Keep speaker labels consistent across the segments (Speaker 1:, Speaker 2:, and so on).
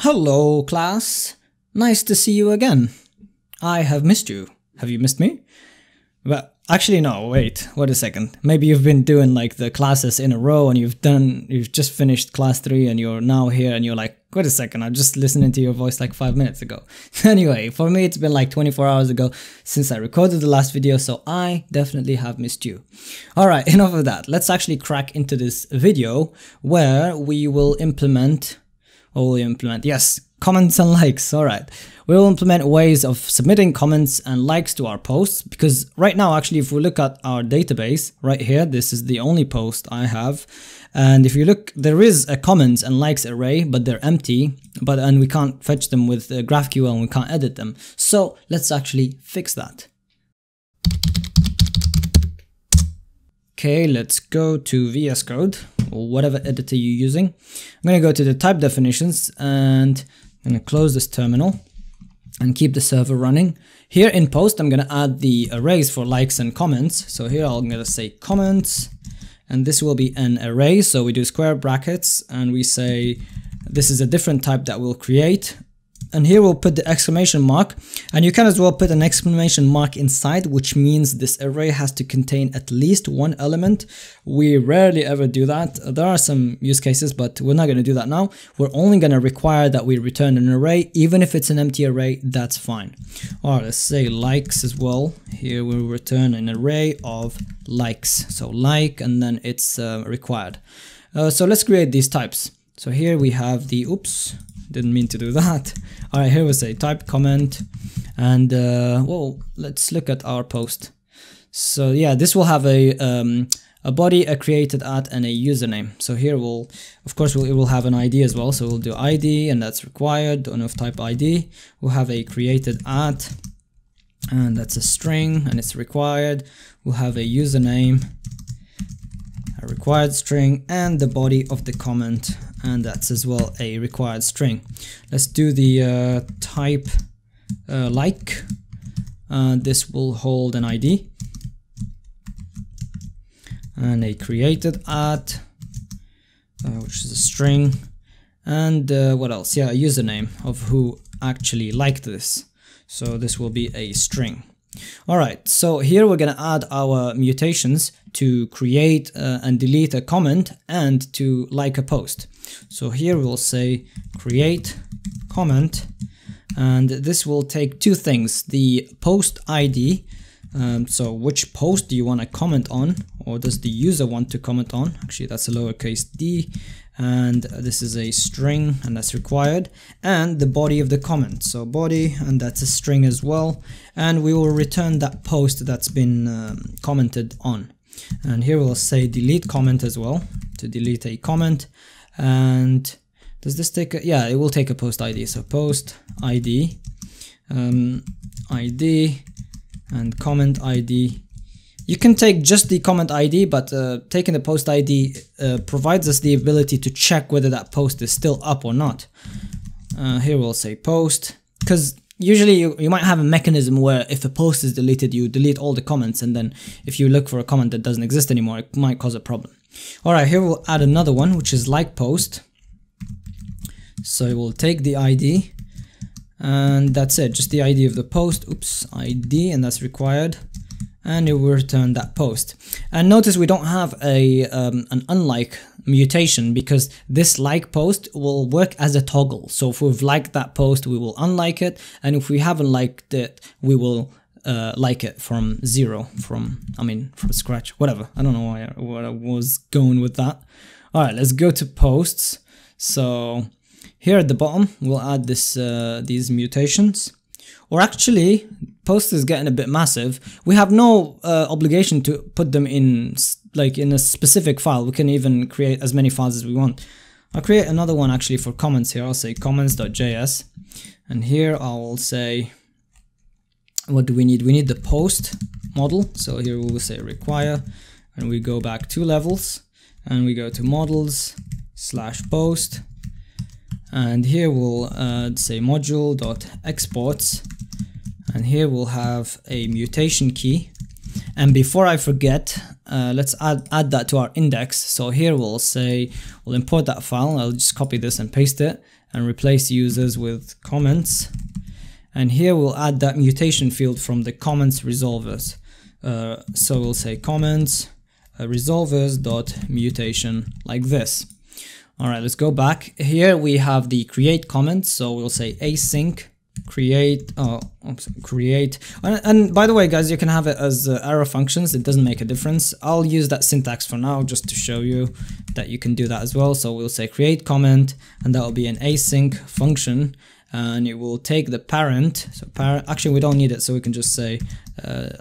Speaker 1: Hello, class. Nice to see you again. I have missed you. Have you missed me? Well, actually no, wait a second. Maybe you've been doing like the classes in a row and you've just finished class 3 and you're now here and you're like, wait a second, I'm just listening to your voice like 5 minutes ago. Anyway, for me it's been like 24 hours ago since I recorded the last video, so I definitely have missed you. Alright, enough of that. Let's actually crack into this video where we will implement yes, comments and likes. Alright, we will implement ways of submitting comments and likes to our posts, because right now actually if we look at our database right here, this is the only post I have, and if you look, there is a comments and likes array but they're empty, and we can't fetch them with GraphQL and we can't edit them. So let's actually fix that. Okay, let's go to VS Code or whatever editor you're using. I'm going to go to the type definitions and I'm going to close this terminal and keep the server running. Here in post, I'm going to add the arrays for likes and comments. So here I'm going to say comments, and this will be an array. So we do square brackets and we say this is a different type that we'll create. And here we'll put the exclamation mark, and you can as well put an exclamation mark inside, which means this array has to contain at least one element. We rarely ever do that. There are some use cases, but we're not going to do that now. We're only going to require that we return an array, even if it's an empty array, that's fine. Alright, let's say likes as well. Here we'll return an array of likes. So like, and then it's required. So let's create these types. So here we have the, oops, didn't mean to do that. Alright, here we say type comment, and well, let's look at our post. So yeah, this will have a body, a created at, and a username. So here we'll, of course, it will have an ID as well. So we'll do ID, and that's required. On of type ID, we'll have a created at, and that's a string, and it's required. We'll have a username, a required string, and the body of the comment, and that's as well a required string. Let's do the type like. This will hold an ID and a created at, which is a string, and what else? Yeah, a username of who actually liked this. So this will be a string. Alright, so here we're going to add our mutations to create and delete a comment and to like a post. So here we'll say create comment, and this will take two things: the post ID, so which post do you want to comment on, or does the user want to comment on? Actually that's a lowercase d, and this is a string and that's required, and the body of the comment, so body, and that's a string as well, and we will return that post that's been commented on. And here we'll say delete comment as well, to delete a comment. And does this take a, yeah, it will take a post ID, so post ID, ID, and comment ID. You can take just the comment ID, but taking the post ID provides us the ability to check whether that post is still up or not. Here we'll say post, because usually you might have a mechanism where if a post is deleted, you delete all the comments, and then if you look for a comment that doesn't exist anymore, it might cause a problem. Alright, here we'll add another one, which is like post. So we'll take the ID, and that's it, just the ID of the post, oops, ID, and that's required, and it will return that post. And notice we don't have a an unlike mutation, because this like post will work as a toggle. So if we've liked that post, we will unlike it, and if we haven't liked it, we will like it from zero, from scratch, whatever. I don't know where I was going with that. Alright, let's go to posts. So here at the bottom we'll add this these mutations, or actually post is getting a bit massive. We have no obligation to put them in like in a specific file. We can even create as many files as we want. I'll create another one actually for comments. Here I'll say comments.js, and here I'll say, what do we need? We need the post model. So here we will say require, and we go back 2 levels, and we go to models / post, and here we'll say module.exports, and here we'll have a mutation key. And before I forget, let's add that to our index. So here we'll say, we'll import that file. I'll just copy this and paste it, and replace users with comments. And here we'll add that mutation field from the comments resolvers. So we'll say comments resolvers.mutation like this. All right, let's go back. Here we have the create comment, so we'll say async create, and by the way guys, you can have it as arrow functions, it doesn't make a difference. I'll use that syntax for now just to show you that you can do that as well. So we'll say create comment, and that will be an async function, and it will take the parent. So actually we don't need it, so we can just say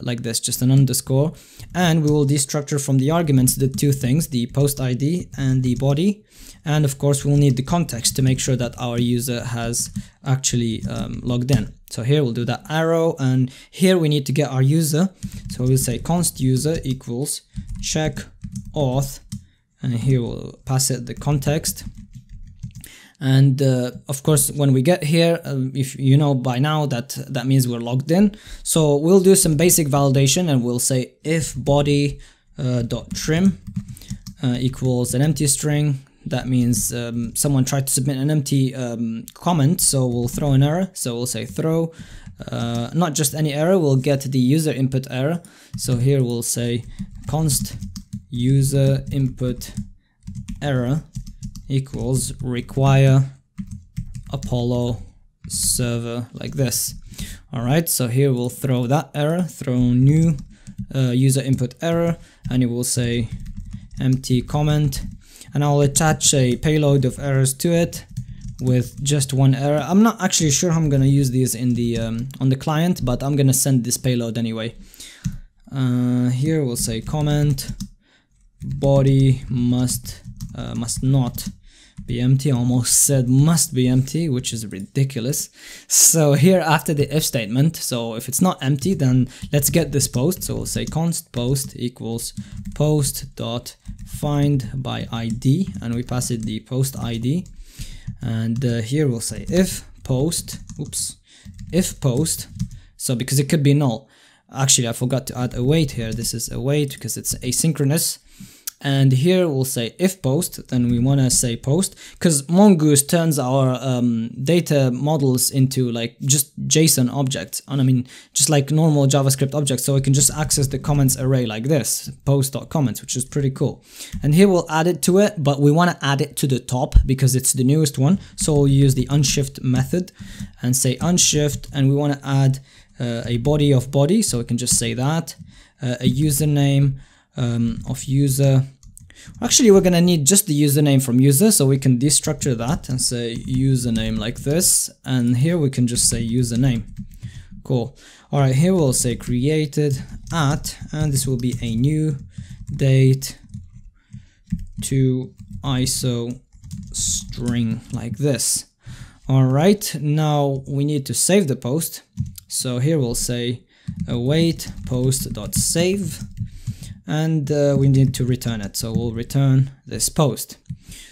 Speaker 1: like this, just an underscore, and we will destructure from the arguments the two things, the post ID and the body. And of course we'll need the context to make sure that our user has actually logged in. So here we'll do that arrow, and here we need to get our user. So we'll say const user equals check auth, and here we'll pass it the context. And of course when we get here, if you know by now that means we're logged in. So we'll do some basic validation, and we'll say if body dot trim equals an empty string. That means someone tried to submit an empty comment, so we'll throw an error. So we'll say throw, not just any error, we'll get the user input error. So here we'll say const user input error equals require Apollo server like this. All right, so here we'll throw that error, throw new user input error, and it will say empty comment. And I'll attach a payload of errors to it with just one error. I'm not actually sure how I'm gonna use these in the on the client, but I'm gonna send this payload anyway. Here we'll say comment body must not be empty. I almost said must be empty, which is ridiculous. So here after the if statement, so if it's not empty, then let's get this post. So we'll say const post equals post dot find by ID, and we pass it the post ID. And here we'll say if post, if post, so because it could be null. Actually I forgot to add await here. This is await because it's asynchronous. And here we'll say if post, then we want to say post, because Mongoose turns our data models into like just JSON objects, and I mean just like normal JavaScript objects, so we can just access the comments array like this, post.comments, which is pretty cool. And here we'll add it to it, but we want to add it to the top because it's the newest one, so we'll use the unshift method and say unshift, and we want to add a body of body, so we can just say that, a username of user. Actually we're gonna need just the username from user, so we can destructure that and say username like this, and here we can just say username. Cool. All right, here we'll say created at, and this will be a new date to ISO string like this. All right, now we need to save the post, so here we'll say await post.save, and we need to return it, so we'll return this post.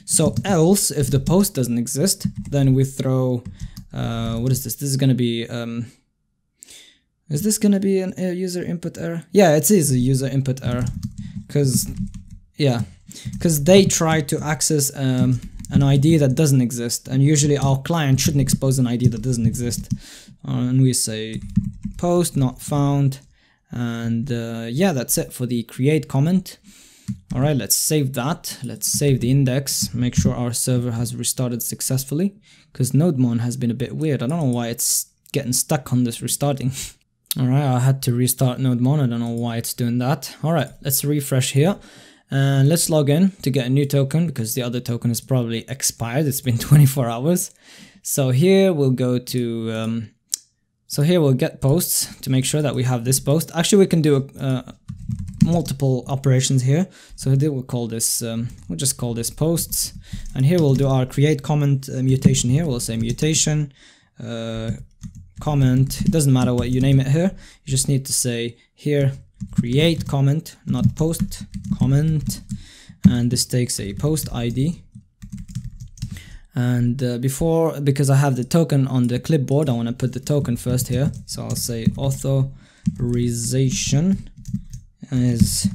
Speaker 1: So else, if the post doesn't exist, then we throw what is this? This is gonna be is this gonna be a user input error? Yeah, it is a user input error, because they try to access an ID that doesn't exist, and usually our client shouldn't expose an ID that doesn't exist. And we say post not found. And yeah, that's it for the create comment. All right, let's save that. Let's save the index, make sure our server has restarted successfully, because NodeMon has been a bit weird. I don't know why it's getting stuck on this restarting. All right, I had to restart NodeMon. I don't know why it's doing that. All right, let's refresh here, and let's log in to get a new token, because the other token is probably expired. It's been 24 hours. So here we'll go to so here we'll get posts to make sure that we have this post. Actually, we can do multiple operations here. So here we'll call this, we'll just call this posts. And here we'll do our create comment mutation here. We'll say mutation comment. It doesn't matter what you name it here. You just need to say here create comment, not post comment. And this takes a post ID. And because I have the token on the clipboard, I want to put the token first here. So I'll say authorization is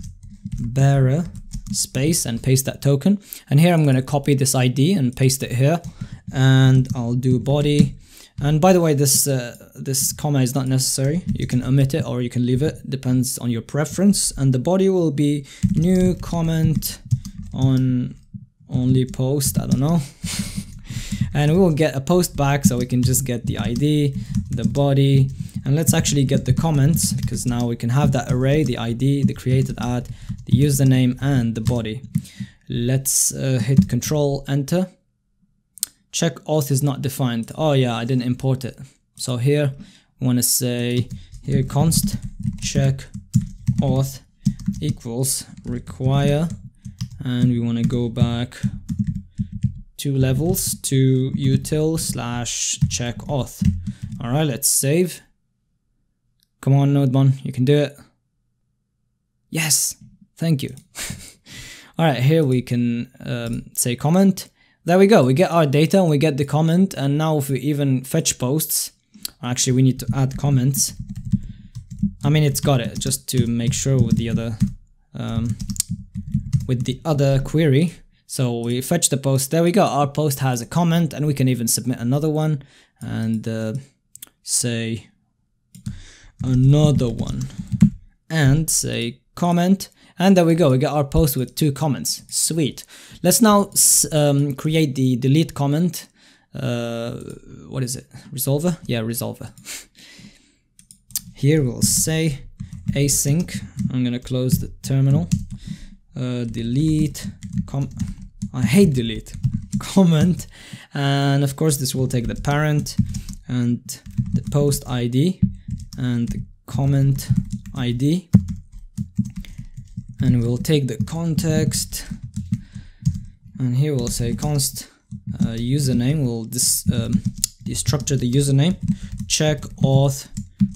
Speaker 1: bearer space and paste that token. And here I'm going to copy this ID and paste it here. and I'll do body. And by the way, this comma is not necessary. You can omit it or you can leave it, depends on your preference. And the body will be new comment on only post, I don't know. And we will get a post back, so we can just get the ID, the body, and let's actually get the comments, because now we can have that array, the ID, the created ad, the username, and the body. Let's hit Control Enter. Check auth is not defined. Oh yeah, I didn't import it. So here we want to say here const check auth equals require, and we want to go back 2 levels to util / check auth. All right, let's save. Come on, Nodebon, you can do it. Yes, thank you. All right, here we can say comment. There we go, we get our data and we get the comment. And now if we even fetch posts, actually we need to add comments. I mean, it's got it, just to make sure with the other query. So we fetch the post, there we go, our post has a comment, and we can even submit another one and say another one and say comment. And there we go, we got our post with 2 comments. Sweet. Let's now create the delete comment. What is it? Resolver? Yeah, resolver. Here we'll say async. I'm gonna close the terminal. Delete I hate delete comment, and of course this will take the parent and the post ID and the comment ID. And we'll take the context, and here we'll say const username. We'll destructure the username, check auth,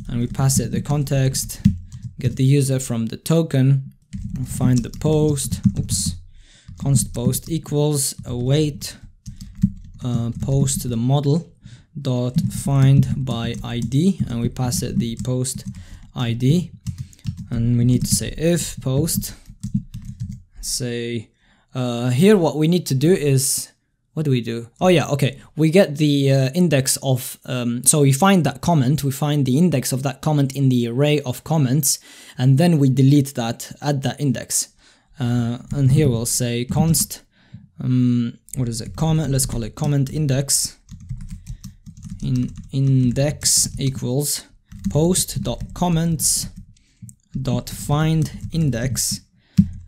Speaker 1: and we pass it the context, get the user from the token, find the post. Oops, const post equals await post to the model dot find by ID, and we pass it the post ID. And we need to say if post, say here what we need to do is, what do we do? Oh yeah, okay, we get the index of, so we find that comment, we find the index of that comment in the array of comments, and then we delete that at that index. And here we'll say const, what is it, comment, let's call it comment index, index equals post dot comments dot find index,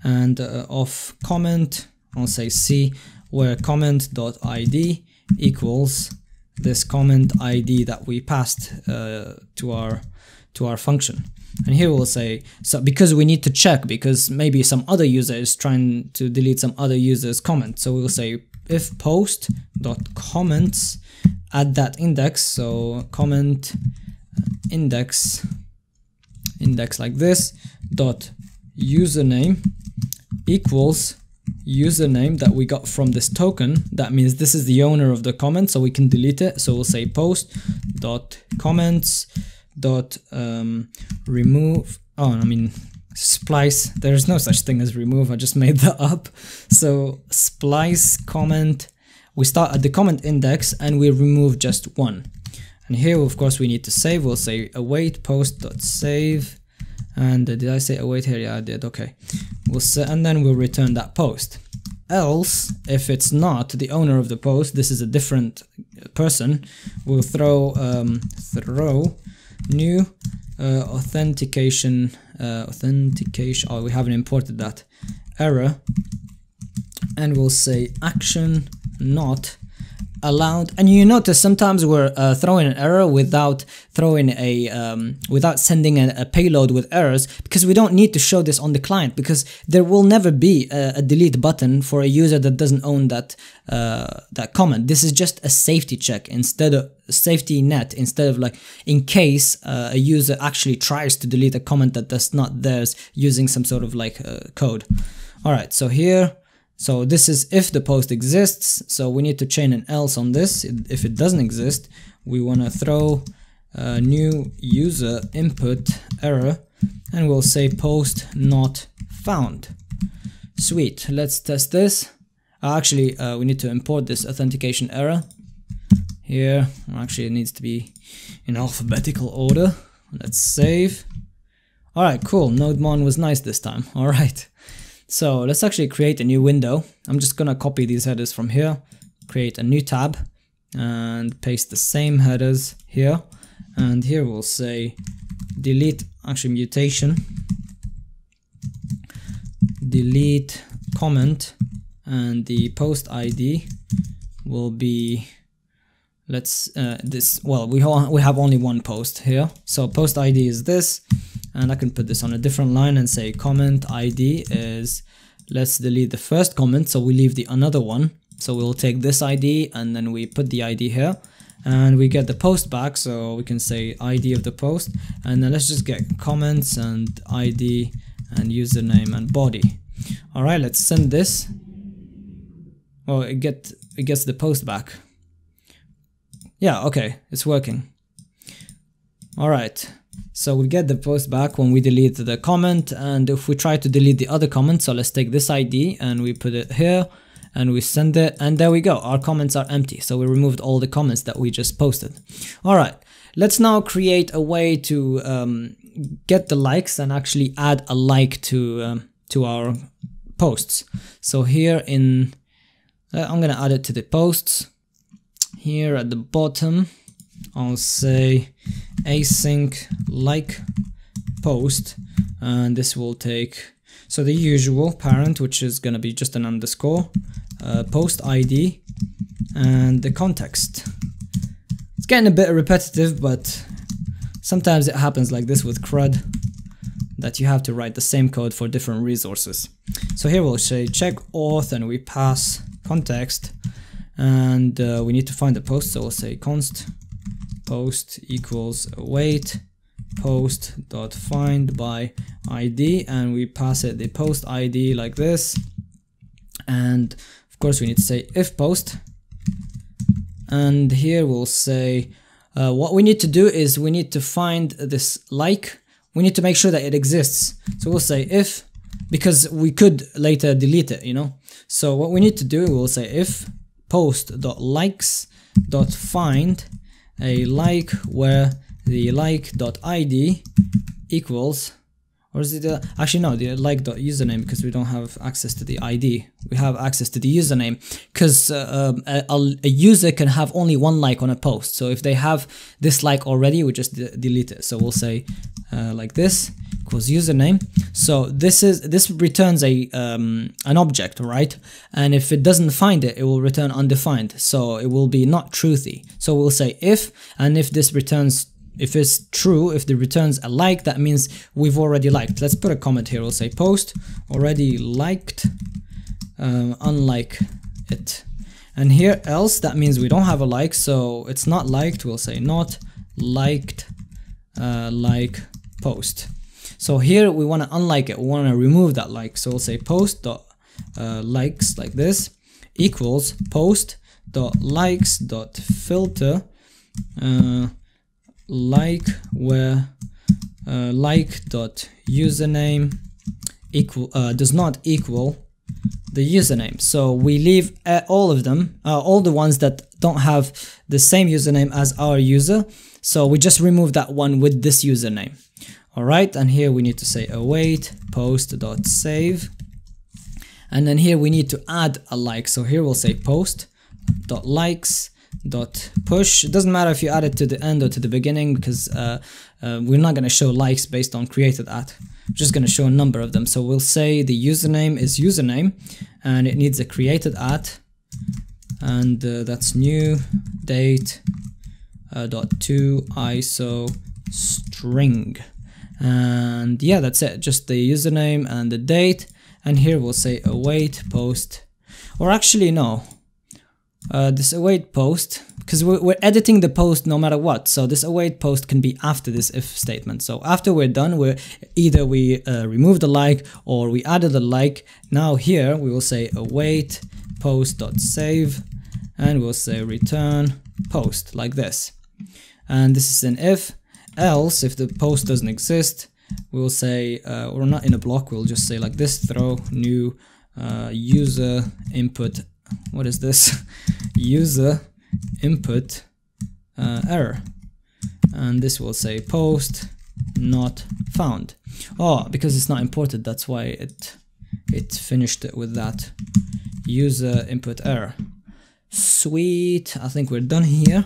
Speaker 1: and of comment I'll say C, where comment dot ID equals this comment ID that we passed to our function. And here we'll say, so because we need to check, because maybe some other user is trying to delete some other user's comment, so we'll say if post dot comments at that index, so comment index like this dot username equals username that we got from this token. That means this is the owner of the comment, so we can delete it. So we'll say post dot comments dot remove, oh I mean splice, there's no such thing as remove, I just made that up. So splice comment, we start at the comment index and we remove just 1. And here of course we need to save. We'll say await post dot save, and did I say await here? Yeah, I did. Okay, we'll say, and then we'll return that post. Else, if it's not the owner of the post, this is a different person, we'll throw new authentication. Oh, we haven't imported that, error, and we'll say action not allowed. And you notice sometimes we're throwing an error without throwing a without sending a payload with errors, because we don't need to show this on the client, because there will never be a delete button for a user that doesn't own that that comment. This is just a safety check, instead of safety net, instead of like in case a user actually tries to delete a comment that's not theirs using some sort of like code. All right, so here, so this is if the post exists, so we need to chain an else on this. If it doesn't exist, we want to throw a new user input error, and we'll say post not found. Sweet, let's test this. Actually, we need to import this authentication error. here. Actually, it needs to be in alphabetical order. Let's save. Alright, cool. NodeMon was nice this time. Alright. So let's actually create a new window. I'm just gonna copy these headers from here, create a new tab, and paste the same headers here. And here we'll say delete, actually mutation, delete comment, and the post ID will be, let's we have only one post here, so post ID is this, and I can put this on a different line and say comment ID is, let's delete the first comment, so we leave the another one. So we'll take this ID and then we put the ID here, and we get the post back, so we can say ID of the post, and then let's just get comments and ID and username and body. Alright, let's send this. Well, it gets the post back. Yeah, okay, it's working. Alright, so we get the post back when we delete the comment, and if we try to delete the other comment, so let's take this ID and we put it here and we send it, and there we go, our comments are empty. So we removed all the comments that we just posted. Alright, let's now create a way to get the likes and actually add a like to our posts. So here in I'm gonna add it to the posts. Here at the bottom I'll say async like post, and this will take, so the usual parent, which is gonna be just an underscore, post ID, and the context. It's getting a bit repetitive, but sometimes it happens like this with CRUD, that you have to write the same code for different resources. So here we'll say check auth, and we pass context, and we need to find the post, so we'll say const post equals await post dot find by ID, and we pass it the post ID like this. And of course we need to say if post, and here we'll say what we need to do is we need to find this like, we need to make sure that it exists. So we'll say if, because we could later delete it, you know. So what we need to do, we'll say if post.likes.find a like where the like.id equals, or is it actually no, the like.username, because we don't have access to the ID, we have access to the username, because a user can have only one like on a post. So if they have this like already, we just delete it. So we'll say like this equals username. So this returns a an object, right? And if it doesn't find it, it will return undefined, so it will be not truthy. So we'll say if, and if this returns, if it's true, if it returns a like, that means we've already liked. Let's put a comment here. We'll say post already liked, unlike it. And here else, that means we don't have a like, so it's not liked. We'll say not liked like post. So here we want to unlike it, we want to remove that like, so we'll say post dot likes like this equals post dot likes dot filter like where like dot username equal does not equal the username. So we leave all of them, all the ones that don't have the same username as our user, so we just remove that one with this username. Alright, and here we need to say await post.save, and then here we need to add a like. So here we'll say post.likes.push. It doesn't matter if you add it to the end or to the beginning, because we're not going to show likes based on created at. We're just going to show a number of them. So we'll say the username is username, and it needs a created at, and that's new date .to ISO string. And yeah, that's it, just the username and the date. And here we'll say await post, or actually no, this await post, because we're editing the post no matter what, so this await post can be after this if statement. So after we're done, we remove the like or we added a like. Now here we will say await post.save, and we'll say return post like this, and this is an if. Else, if the post doesn't exist, we'll say, or not in a block, we'll just say like this, throw new user input, what is this? User input error, and this will say post not found. Oh, because it's not imported, that's why it finished it with that user input error. Sweet, I think we're done here.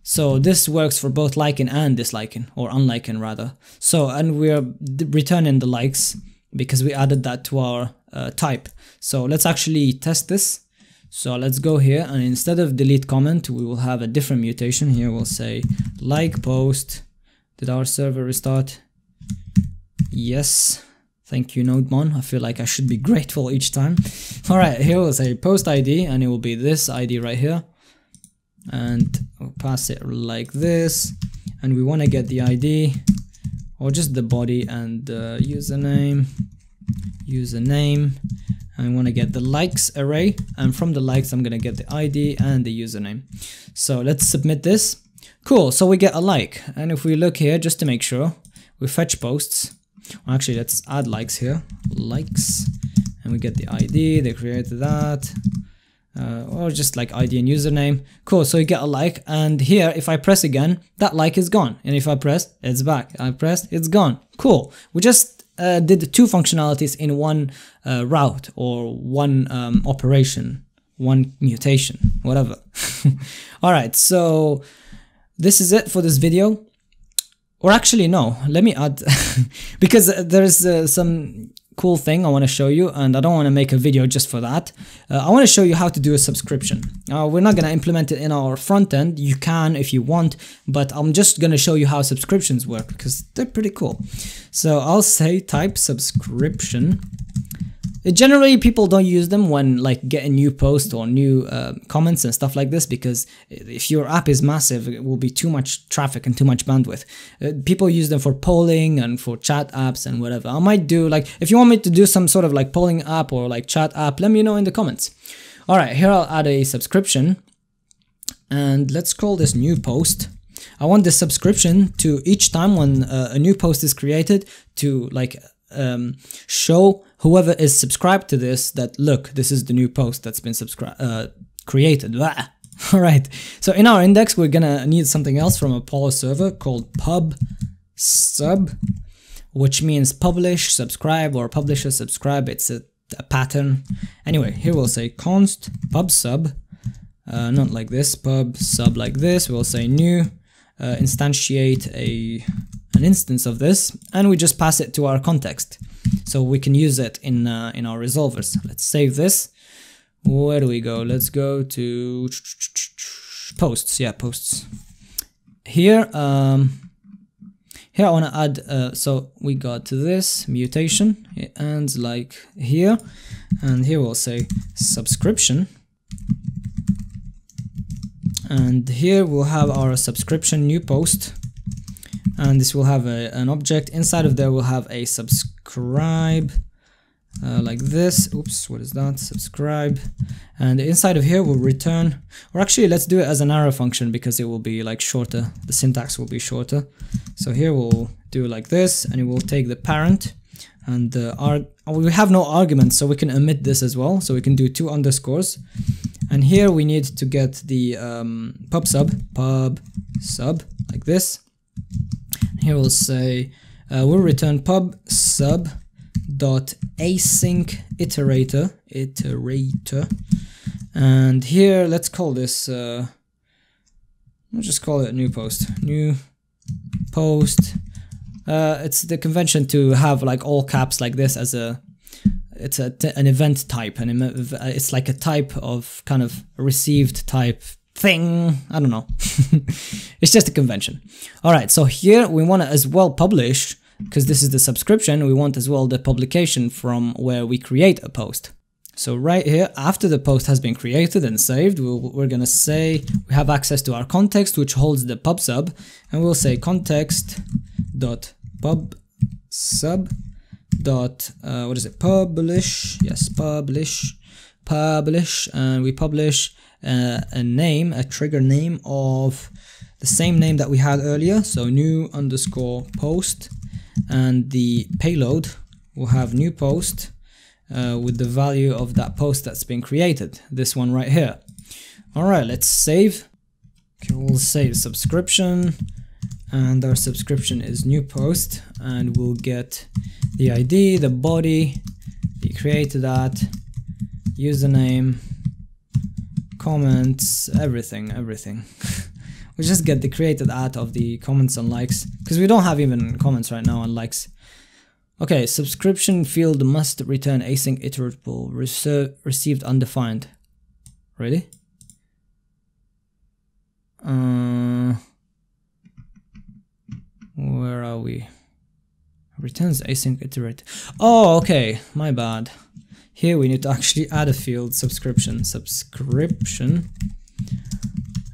Speaker 1: So this works for both liking and disliking, or unliking rather. So, and we're returning the likes because we added that to our type. So let's actually test this. So let's go here, and instead of delete comment, we will have a different mutation. Here we'll say like post. Did our server restart? Yes. Thank you, NodeMon. I feel like I should be grateful each time. Alright, here we'll say post ID, and it will be this ID right here. And we'll pass it like this. And we want to get the ID, or just the body and the username. And we want to get the likes array. And from the likes, I'm going to get the ID and the username. So let's submit this. Cool, so we get a like. And if we look here, just to make sure, we fetch posts. Well, actually, let's add likes here, likes, and we get the ID, they created that, or just like ID and username. Cool, so you get a like, and here, if I press again, that like is gone, and if I press, it's back. I press, it's gone. Cool, we just did two functionalities in one route, or one operation, one mutation, whatever. Alright, so this is it for this video. Or actually, no, let me add, because there's some cool thing I want to show you, and I don't want to make a video just for that. I want to show you how to do a subscription. We're not going to implement it in our front end. You can if you want, but I'm just going to show you how subscriptions work because they're pretty cool. So I'll say type subscription. Generally, people don't use them when like getting new posts or new comments and stuff like this, because if your app is massive, it will be too much traffic and too much bandwidth. People use them for polling and for chat apps and whatever. I might do like, if you want me to do some sort of like polling app or like chat app, let me know in the comments. All right, here I'll add a subscription, and let's call this new post. I want the subscription to each time when a new post is created to like show whoever is subscribed to this that look, this is the new post that's been created. Alright, so in our index we're gonna need something else from Apollo server called pub sub, which means publish, subscribe, or publisher subscribe. It's a pattern. Anyway, here we'll say const pub sub, not like this, pub sub like this. We'll say new, instantiate an instance of this, and we just pass it to our context so we can use it in our resolvers. Let's save this. Where do we go? Let's go to posts. Yeah, posts. Here here I want to add so we got this mutation, it ends like here, and here we'll say subscription, and here we'll have our subscription new post. And this will have an object. Inside of there we'll have a subscribe, like this. Oops, what is that? Subscribe. And inside of here we'll return, or actually let's do it as an arrow function because it will be like shorter. The syntax will be shorter. So here we'll do like this, and it will take the parent, and we have no arguments, so we can omit this as well. So we can do 2 underscores. And here we need to get the pub sub like this. Here we'll say we'll return pub sub dot async iterator, and here let's call this we'll just call it new post. It's the convention to have like all caps like this as an event type, and it's like a type of kind of received type thing. I don't know. It's just a convention. All right, so here we want to as well publish, because this is the subscription, we want as well the publication from where we create a post. So right here, after the post has been created and saved, we're gonna say we have access to our context, which holds the pub sub, and we'll say context dot pub sub dot what is it, publish. Yes, publish, and we publish a trigger name of the same name that we had earlier, so new underscore post, and the payload will have new post with the value of that post that's been created, this one right here. All right, let's save. Okay, we'll say subscription, and our subscription is new post, and we'll get the ID, the body, the created at, username, comments, everything. We just get the created at of the comments and likes, because we don't have even comments right now and likes. Okay, subscription field must return async iterable received undefined. Ready? Where are we? Returns async iterate. Oh, okay, my bad. Here we need to actually add a field, subscription.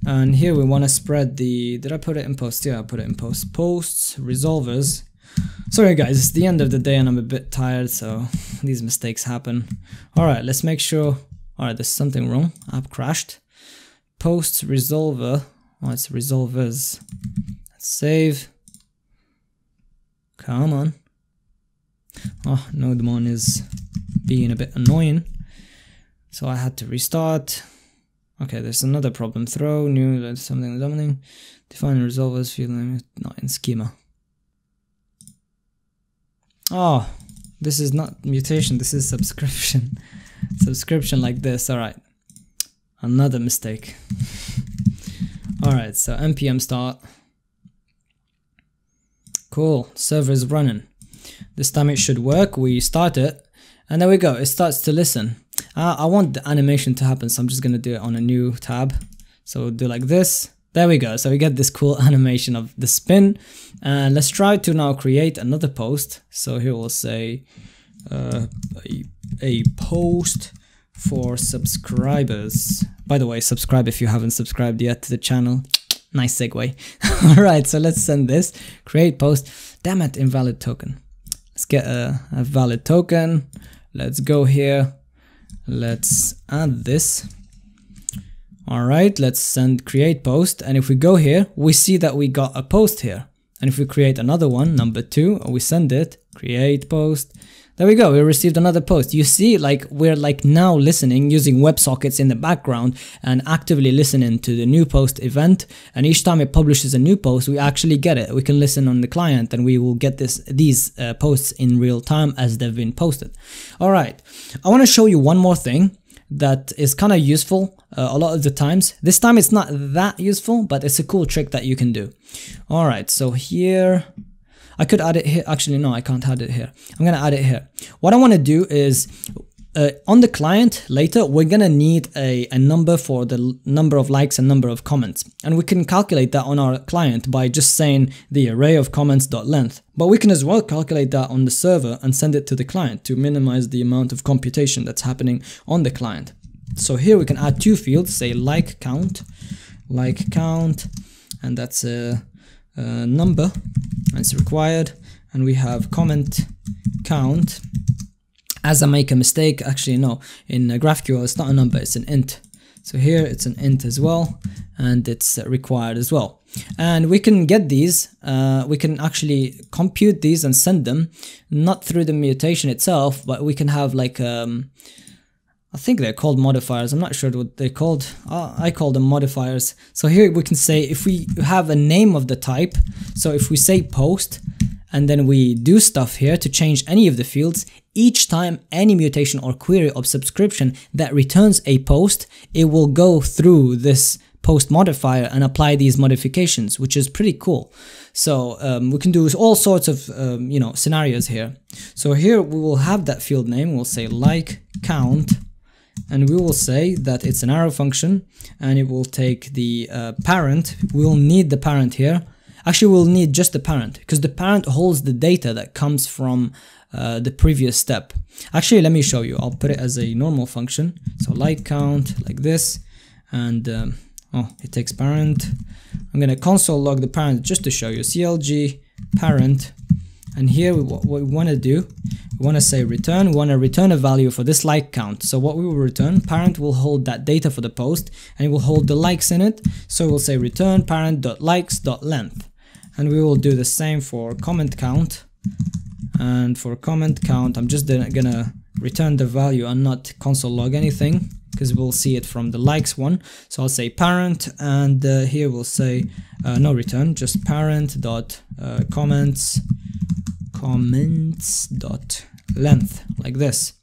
Speaker 1: And here we want to spread the, did I put it in post? Yeah, I put it in post. Posts, resolvers. Sorry guys, it's the end of the day and I'm a bit tired, so these mistakes happen. Alright, let's make sure. Alright, there's something wrong. App crashed. Posts, resolver. Oh, it's resolvers. Let's save. Come on. Oh, NodeMon is being a bit annoying, so I had to restart. Okay, there's another problem. Throw new, that's something. Define resolvers field name not in schema. Oh, this is not mutation, this is subscription. Subscription like this. Alright, another mistake. Alright, so npm start. Cool, server is running. This time it should work. We start it, and there we go, it starts to listen. I want the animation to happen, so I'm just gonna do it on a new tab. So we'll do like this. There we go, so we get this cool animation of the spin. And let's try to now create another post. So here we'll say a post for subscribers. By the way, subscribe if you haven't subscribed yet to the channel. Nice segue. Alright, so let's send this. Create post. Damn it, invalid token. Let's get a valid token. Let's go here. Let's add this. Alright, let's send create post, and if we go here, we see that we got a post here. And if we create another one, number 2, we send it, create post, there we go, we received another post. You see, like, we're like now listening using WebSockets in the background and actively listening to the new post event, and each time it publishes a new post, we actually get it. We can listen on the client and we will get these posts in real time as they've been posted. Alright, I want to show you one more thing that is kind of useful a lot of the times. This time it's not that useful, but it's a cool trick that you can do. Alright, so here, I could add it here. Actually, no, I can't add it here. I'm gonna add it here. What I want to do is, on the client later, we're gonna need a number for the number of likes and number of comments. And we can calculate that on our client by just saying the array of comments.length. But we can as well calculate that on the server and send it to the client to minimize the amount of computation that's happening on the client. So here we can add 2 fields, say like count, and that's a number, and it's required. And we have comment count. As I make a mistake, actually no, in GraphQL it's not a number, it's an int. So here it's an int as well, and it's required as well. And we can get these, we can actually compute these and send them, not through the mutation itself, but we can have like, I think they're called modifiers, I'm not sure what they're called, I call them modifiers. So here we can say, if we have a name of the type, so if we say post, and then we do stuff here to change any of the fields, each time any mutation or query of subscription that returns a post, it will go through this post modifier and apply these modifications, which is pretty cool. So we can do all sorts of scenarios here. So here we will have that field name, we'll say like count, and we will say that it's an arrow function, and it will take the parent. We'll need the parent here. Actually, we'll need just the parent, because the parent holds the data that comes from the previous step. Actually, let me show you. I'll put it as a normal function. So like count, like this, and oh, it takes parent. I'm gonna console log the parent just to show you. CLG parent, and here what we want to do, we want to say return. We want to return a value for this like count. So what we will return, parent will hold that data for the post, and it will hold the likes in it. So we'll say return parent.likes.length. And we will do the same for comment count. And for comment count, I'm just gonna return the value and not console log anything, because we'll see it from the likes one. So I'll say parent, and here we'll say no return, just parent dot comments dot length, like this.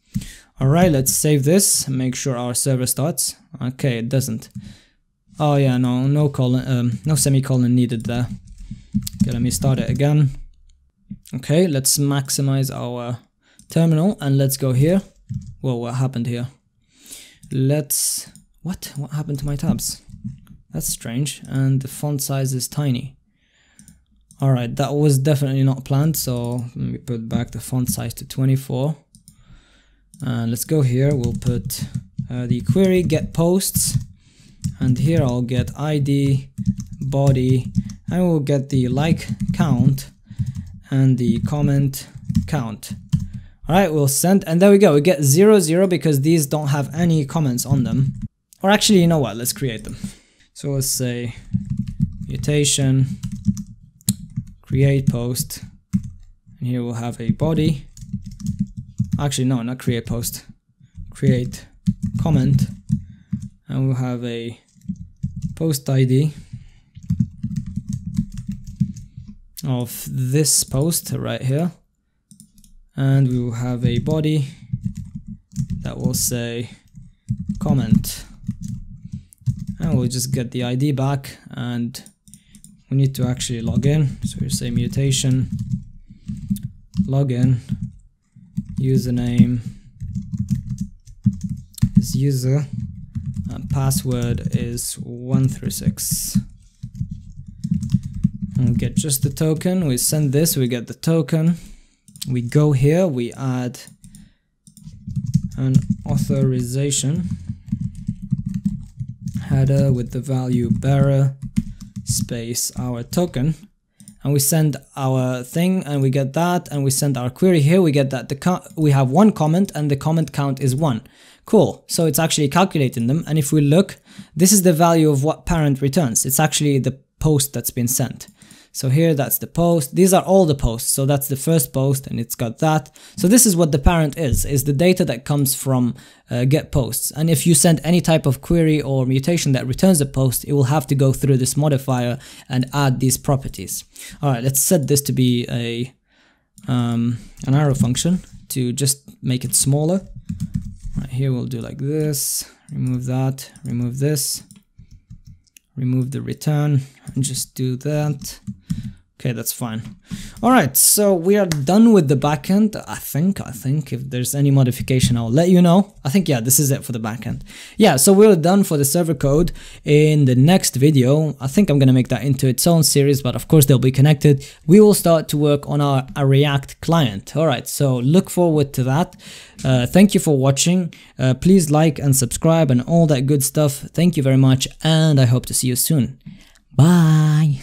Speaker 1: Alright, let's save this, make sure our server starts. Okay, it doesn't. Oh yeah, no colon, no semicolon needed there. Okay, let me start it again. Okay, let's maximize our terminal and let's go here. Whoa, what happened here? What happened to my tabs? That's strange, and the font size is tiny. Alright, that was definitely not planned, so let me put back the font size to 24. And let's go here, we'll put the query get posts, and here I'll get ID, body, and we'll get the like count and the comment count. Alright, we'll send, and there we go, we get 0, 0 because these don't have any comments on them. Or actually, you know what, let's create them. So let's say mutation, create post, and here we'll have a body. Actually, no, not create post, create comment, and we'll have a post ID of this post right here, and we will have a body that will say comment, and we'll just get the ID back, and we need to actually log in. So we say mutation login, username is user, and password is 1 through 6. And we get just the token, we send this, we get the token, we go here, we add an authorization header with the value bearer space our token, and we send our thing and we get that, and we send our query here, we get that we have 1 comment and the comment count is 1. Cool, so it's actually calculating them, and if we look, this is the value of what parent returns. It's actually the post that's been sent. So here, that's the post. These are all the posts. So that's the first post, and it's got that. So this is what the parent is the data that comes from get posts. And if you send any type of query or mutation that returns a post, it will have to go through this modifier and add these properties. All right, let's set this to be an arrow function to just make it smaller. Right here, we'll do like this, remove that, remove this, remove the return, and just do that. Okay, that's fine. All right, so we are done with the backend. I think if there's any modification, I'll let you know. I think, yeah, this is it for the backend. Yeah, so we're done for the server code. In the next video, I think I'm gonna make that into its own series, but of course they'll be connected. We will start to work on our React client. All right, so look forward to that. Thank you for watching. Please like and subscribe and all that good stuff. Thank you very much, and I hope to see you soon. Bye.